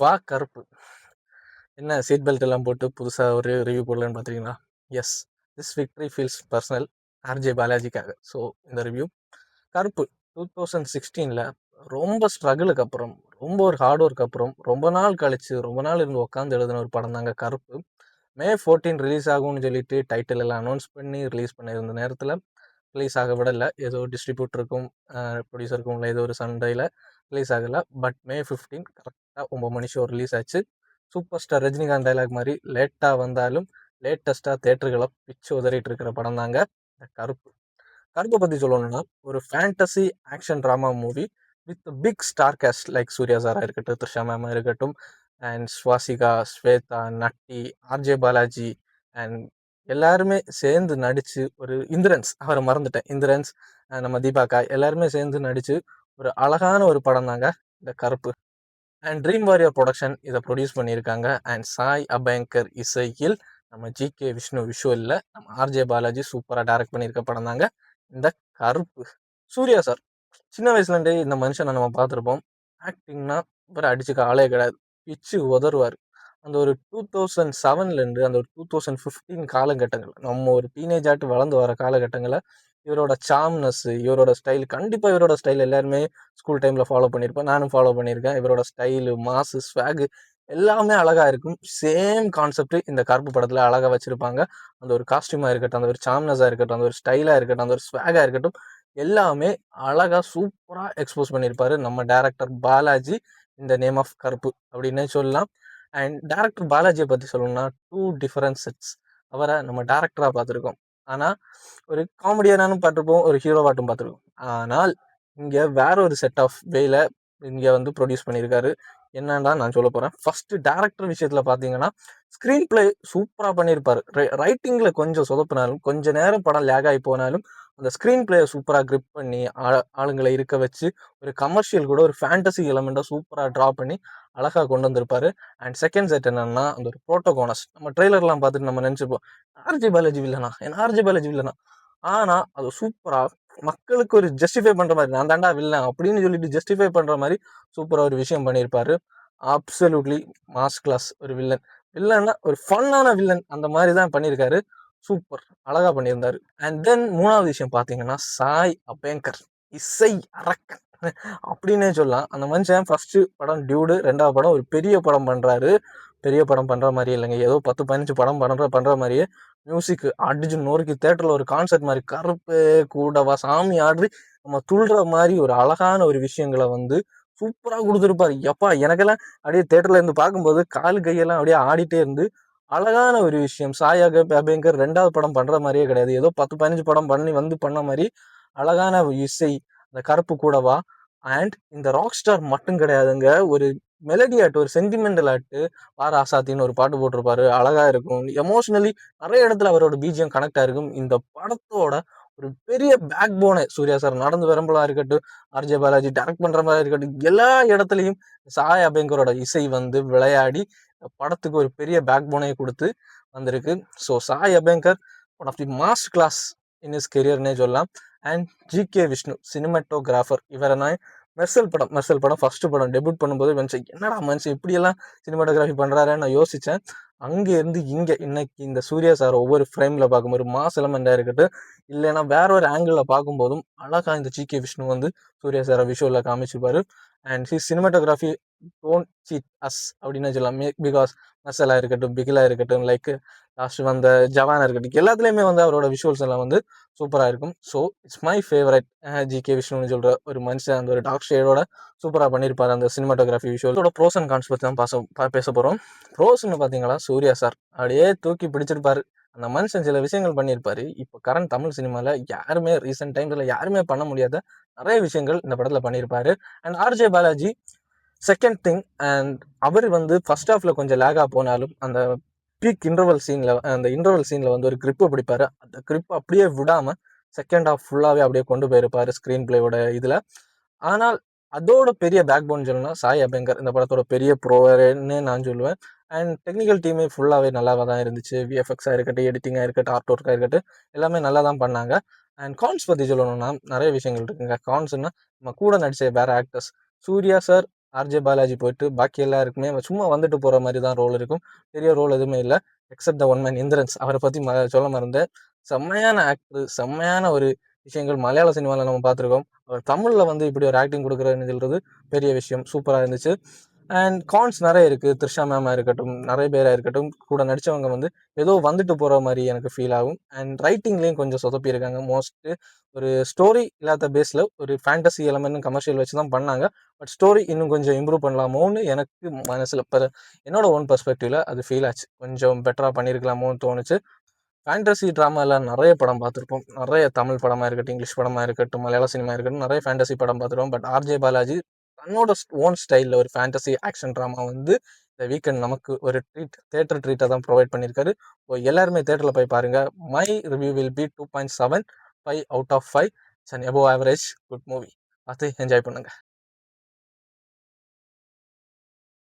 வா கருப்பு. என்ன சீட் பெல்ட் எல்லாம் போட்டு புதுசா ஒரு ரிவ்யூ போடலான்னு பார்த்தீங்களா? Yes, this victory feels personal. RJ பாலாஜிக்காக. ஸோ இந்த ரிவ்யூ கருப்பு 2016ல் ரொம்ப ஸ்ட்ரகிளுக்கு அப்புறம், ரொம்ப ஒரு ஹார்ட் ஒர்க் அப்புறம், ரொம்ப நாள் கழிச்சு, ரொம்ப நாள் இருந்து உட்காந்து எழுதின ஒரு படம் தாங்க கருப்பு. மே 14 ரிலீஸ் ஆகும்னு சொல்லிட்டு டைட்டில் எல்லாம் அனௌன்ஸ் பண்ணி ரிலீஸ் பண்ணியிருந்த நேரத்தில் ரிலீஸ் ஆக விடலை. ஏதோ டிஸ்ட்ரிபியூட்டருக்கும் ப்ரொடியூசருக்கும் உள்ள ஏதோ ஒரு சண்டையில் ரிலீஸ் ஆகலை. பட் மே 15 கரெக்டாக 9 மணி ஷோ ரிலீஸ் ஆச்சு. சூப்பர் ஸ்டார் ரஜினிகாந்த் டைலாக் மாதிரி லேட்டாக வந்தாலும் லேட்டஸ்ட்டாக தேட்டர்களை பிச்சு உதறிட்டு இருக்கிற படம் தாங்க இந்த கருப்பு. கருப்பை பற்றி சொல்லணும்னா ஒரு fantasy action drama movie with big star cast like Suriya சாரா இருக்கட்டும், த்ரிஷா மேமா இருக்கட்டும், and Swasika, Swetha, Natty, RJ Balaji and எல்லாருமே சேர்ந்து நடிச்சு ஒரு இந்திரன்ஸ், அவரை மறந்துட்டேன், இந்திரன்ஸ், நம்ம தீபாக்கா எல்லாருமே சேர்ந்து நடிச்சு ஒரு அழகான ஒரு படம் தாங்க இந்த கருப்பு. அண்ட் ட்ரீம் வாரியர் ப்ரொடக்ஷன் இதை ப்ரொடியூஸ் பண்ணியிருக்காங்க. அண்ட் சாய் அபயங்கர் இசையில் நம்ம ஜிகே விஷ்ணு விஷுவலில் நம்ம ஆர்ஜே பாலாஜி சூப்பராக டைரக்ட் பண்ணியிருக்க படம் தாங்க இந்த கருப்பு. சூர்யா சார் சின்ன வயசுலேருந்தே இந்த மனுஷனை நம்ம பார்த்துருப்போம். ஆக்டிங்னா இவரை அடிச்சுக்க ஆளே கிடையாது, பிச்சு உதறுவார். அந்த ஒரு 2007லேருந்து அந்த ஒரு 2015 காலகட்டங்கள், நம்ம ஒரு டீனேஜ் ஆட்டு வளர்ந்து வர காலகட்டங்களில் இவரோட சாம்னஸ், இவரோட ஸ்டைல், கண்டிப்பாக இவரோட ஸ்டைல் எல்லாருமே ஸ்கூல் டைமில் ஃபாலோ பண்ணியிருப்பேன், நானும் ஃபாலோ பண்ணியிருக்கேன். இவரோட ஸ்டைலு, மாசு, ஸ்வாகு எல்லாமே அழகாக இருக்கும். சேம் கான்செப்ட் இந்த கருப்பு படத்தில் அழகாக வச்சுருப்பாங்க. அந்த ஒரு காஸ்டியூமாக இருக்கட்டும், அந்த ஒரு சாம்னஸாக இருக்கட்டும், அந்த ஒரு ஸ்டைலாக இருக்கட்டும், அந்த ஒரு ஸ்வாகாக இருக்கட்டும், எல்லாமே அழகாக சூப்பராக எக்ஸ்போஸ் பண்ணியிருப்பாரு நம்ம டேரக்டர் பாலாஜி இந்த நேம் ஆஃப் கருப்பு அப்படின்னே சொல்லலாம். அண்ட் டேரக்டர் பாலாஜியை பற்றி சொல்லணும்னா 2 டிஃபரன்ட் செட்ஸ். அவரை நம்ம டேரக்டராக பார்த்துருக்கோம், ஆனால் ஒரு காமெடியனானும் பார்த்துருப்போம், ஒரு ஹீரோவாட்டும் பார்த்துருக்கோம். ஆனால் இங்கே வேற ஒரு செட் ஆஃப் வேல இங்கே வந்து ப்ரொடியூஸ் பண்ணியிருக்காரு. என்னன்னா நான் சொல்ல போகிறேன். ஃபர்ஸ்ட் டேரக்டர் விஷயத்தில் பார்த்தீங்கன்னா ஸ்க்ரீன் பிளே சூப்பராக பண்ணியிருப்பாரு. ரைட்டிங்கில் கொஞ்சம் சொதப்பினாலும், கொஞ்சம் நேரம் படம் லேக் ஆகி போனாலும் அந்த ஸ்க்ரீன் பிளேயை சூப்பராக கிரிப் பண்ணி ஆளுங்களை இருக்க வச்சு ஒரு கமர்ஷியல் கூட ஒரு ஃபேண்டசி எலமெண்ட்டை சூப்பராக ட்ரா பண்ணி அழகாக கொண்டு வந்திருப்பாரு. அண்ட் செகண்ட் செட் என்னன்னா அந்த ஒரு ப்ரோட்டோகோனஸ், நம்ம ட்ரெய்லர்லாம் பார்த்துட்டு நம்ம நினச்சிப்போம் ஆர்ஜே பாலாஜி வில்லனா, என்ன ஆர்ஜே பாலாஜி வில்லனா, ஆனால் அது சூப்பராக மக்களுக்கு ஒரு ஜஸ்டிஃபை பண்ணுற மாதிரி, நான் தாண்டா வில்லன் அப்படின்னு சொல்லிட்டு ஜஸ்டிஃபை பண்ணுற மாதிரி சூப்பராக ஒரு விஷயம் பண்ணியிருப்பாரு. அப்சல்யூட்லி மாஸ் கிளாஸ் ஒரு வில்லன். வில்லன்னா ஒரு ஃபன்னான வில்லன் அந்த மாதிரி தான் பண்ணியிருக்காரு. சூப்பர் அழகா பண்ணியிருந்தாரு. அண்ட் தென் மூணாவது விஷயம் பார்த்தீங்கன்னா சாய் அபேங்கர் இசை அரக்கன் அப்படின்னே சொல்லலாம். அந்த மனுஷன் ஃபர்ஸ்ட் படம் டியூடு, ரெண்டாவது படம் ஒரு பெரிய படம் பண்றாரு. பெரிய படம் பண்ற மாதிரி இல்லைங்க, ஏதோ 10-15 படம் பண்ற மாதிரியே மியூசிக் அடிச்சு நொறுக்கி தேட்டரில் ஒரு கான்சர்ட் மாதிரி கருப்பு கூடவா சாமி ஆடி நம்ம துள்ளுற மாதிரி ஒரு அழகான ஒரு விஷயங்களை வந்து சூப்பராக கொடுத்துருப்பாரு. எப்பா எனக்கெல்லாம் அப்படியே தேட்டர்ல இருந்து பார்க்கும்போது காலு கையெல்லாம் அப்படியே ஆடிட்டே இருந்து அழகான ஒரு விஷயம். சாய் அபேங்கர் ரெண்டாவது படம் பண்ற மாதிரியே கிடையாது, ஏதோ 10-15 படம் பண்ணி வந்து பண்ண மாதிரி அழகான இசை அந்த கருப்பு கூடவா. அண்ட் இந்த ராக் ஸ்டார் மட்டும் கிடையாதுங்க, ஒரு மெலடி ஆட்டு, ஒரு சென்டிமெண்டல் ஆட்டு, வார ஆசாத்தின்னு ஒரு பாட்டு போட்டிருப்பாரு, அழகா இருக்கும். எமோஷனலி நிறைய இடத்துல அவரோட பிஜிஎம் கனெக்ட் ஆயிருக்கும். இந்த படத்தோட ஒரு பெரிய பேக் போனே சூர்யா சார் நடந்து வரும்போதா இருக்கட்டும், ஆர்ஜே பாலாஜி டைரக்ட் பண்ற மாதிரி இருக்கட்டும், எல்லா இடத்துலையும் சாய் அபேங்கரோட இசை வந்து விளையாடி படத்துக்கு ஒரு பெரிய பேக் போனை கொடுத்து வந்திருக்கு. So Sai Abhyankar one of the mass class in is கெரியர்னே சொல்லலாம். அண்ட் ஜிகே விஷ்ணு சினிமாட்டோகிராஃபர், இவரை நான் மெர்சல் படம் ஃபர்ஸ்ட் படம் டெபியூட் பண்ணும்போது நினச்சேன், என்னடா மனுஷன் இப்படியெல்லாம் சினிமாட்டோகிராஃபி பண்ணுறாருன்னு நான் யோசித்தேன். அங்கே இருந்து இங்கே இன்னைக்கு இந்த சூர்யா சார் ஒவ்வொரு ஃப்ரேமில் பார்க்கும்போது மாஸ் எலமெண்டாக இருக்கட்டும், இல்லைன்னா வேற ஒரு ஆங்கிளில் பார்க்கும்போதும் அழகாக இந்த ஜிகே விஷ்ணு வந்து சூர்யா சாரை விஷுவலில் காமிச்சிருப்பாரு. And his cinematography don't cheat us அப்படின்னு சொல்லலாம். பிகாஸ் மெர்சலா இருக்கட்டும், பிகிலா இருக்கட்டும், லைக் லாஸ்ட் வந்த ஜவானா இருக்கட்டும், எல்லாத்துலேயுமே வந்து அவரோட விஷுவல்ஸ் எல்லாம் வந்து சூப்பராக இருக்கும். So it's my favourite GK விஷ்ணுன்னு சொல்கிற ஒரு மனுஷன் அந்த ஒரு டார்க் ஷேடோட சூப்பராக பண்ணியிருப்பார் அந்த சினிமாட்டோகிராஃபி விஷுவல். இதோட ப்ரோஸ் அண்ட் கான்ஸ் பற்றி தான் பேச போகிறோம். ப்ரோஸ்ன்னு பார்த்தீங்களா, சூர்யா சார் அப்படியே தூக்கி பிடிச்சிருப்பாரு. அந்த மனுஷன் சில விஷயங்கள் பண்ணியிருப்பாரு, இப்போ கரண்ட் தமிழ் சினிமாவில் யாருமே ரீசெண்ட் டைம்ஸில் யாருமே பண்ண முடியாத நிறைய விஷயங்கள் இந்த படத்தில் பண்ணியிருப்பாரு. And RJ Balaji second thing, and அவர் வந்து ஃபர்ஸ்ட் ஹாஃப்ல கொஞ்சம் லேகா போனாலும் அந்த பீக் இன்டர்வல் சீன்ல, அந்த இன்டர்வல் சீன்ல வந்து ஒரு கிரிப்பை பிடிப்பாரு. அந்த கிரிப்பை அப்படியே விடாம செகண்ட் ஹாஃப் ஃபுல்லாவே அப்படியே கொண்டு போயிருப்பாரு ஸ்கிரீன் பிளேயோட இதுல. ஆனால் அதோட பெரிய பேக் போன் சொல்லணும்னா சாய் அபேங்கர் இந்த படத்தோட பெரிய ப்ரோவர்னு நான் சொல்லுவேன். அண்ட் டெக்னிக்கல் டீமே ஃபுல்லாகவே நல்லாவே தான் இருந்துச்சு. விஎஃப்எக்ஸாக இருக்கட்டும், எடிட்டிங்காக இருக்கட்டும், ஆர்ட் ஒர்க்காக இருக்கட்டும், எல்லாமே நல்லா தான் பண்ணாங்க. அண்ட் கான்ஸ் பற்றி சொல்லணும்னா நிறைய விஷயங்கள் இருக்குங்க. கான்ஸ்னா நம்ம கூட நடிச்ச வேற actors, Suriya sir RJ Balaji போயிட்டு பாக்கி எல்லாருக்குமே சும்மா வந்துட்டு போகிற மாதிரி தான் ரோல் இருக்கும். பெரிய ரோல் எதுவுமே இல்லை. Except the one man Indrans, அவரை பற்றி சொல்ல மறந்தேன். செம்மையான ஆக்டர், செம்மையான ஒரு விஷயங்கள் மலையாள சினிமாவில் நம்ம பார்த்துருக்கோம். அவர் தமிழில் வந்து இப்படி ஒரு ஆக்டிங் கொடுக்குறதுன்னு சொல்கிறது பெரிய விஷயம், சூப்பராக இருந்துச்சு. அண்ட் கான்ஸ் நிறைய இருக்குது. த்ரிஷா மேமாக இருக்கட்டும், நிறைய பேராக இருக்கட்டும், கூட நடித்தவங்க வந்து ஏதோ வந்துட்டு போகிற மாதிரி எனக்கு ஃபீல் ஆகும். அண்ட் ரைட்டிங்லேயும் கொஞ்சம் சொதப்பியிருக்காங்க. மோஸ்ட்டு ஒரு ஸ்டோரி இல்லாத பேஸில் ஒரு ஃபேண்டசி எலமெண்ட் கமர்ஷியல் வச்சு தான் பண்ணாங்க. பட் ஸ்டோரி இன்னும் கொஞ்சம் இம்ப்ரூவ் பண்ணலாமோன்னு எனக்கு மனசில் இப்போ என்னோட ஓன் பெர்ஸ்பெக்டிவில் அது ஃபீல் ஆச்சு. கொஞ்சம் பெட்டராக பண்ணியிருக்கலாமோன்னு தோணுச்சு. ஃபேண்டசி ட்ராமாவில் நிறைய படம் பார்த்துருப்போம். நிறைய தமிழ் படமாக இருக்கட்டும், இங்கிலீஷ் படமாக இருக்கட்டும், மலையாள சினிமா இருக்கட்டும், நிறைய ஃபேண்டசி படம் பார்த்துருவோம். பட் ஆர்ஜே பாலாஜி தன்னோட ஓன் ஸ்டைலில் ஒரு ஃபேண்டசி ஆக்ஷன் ட்ராமா வந்து இந்த வீக்கெண்ட் நமக்கு ஒரு தேட்டர் ட்ரீட்டை தான் ப்ரொவைட் பண்ணியிருக்காரு. ஸோ எல்லாருமே தேட்டரில் போய் பாருங்கள். My review will be 2.75 out of 5. It's an above average good movie. பார்த்து என்ஜாய் பண்ணுங்கள்.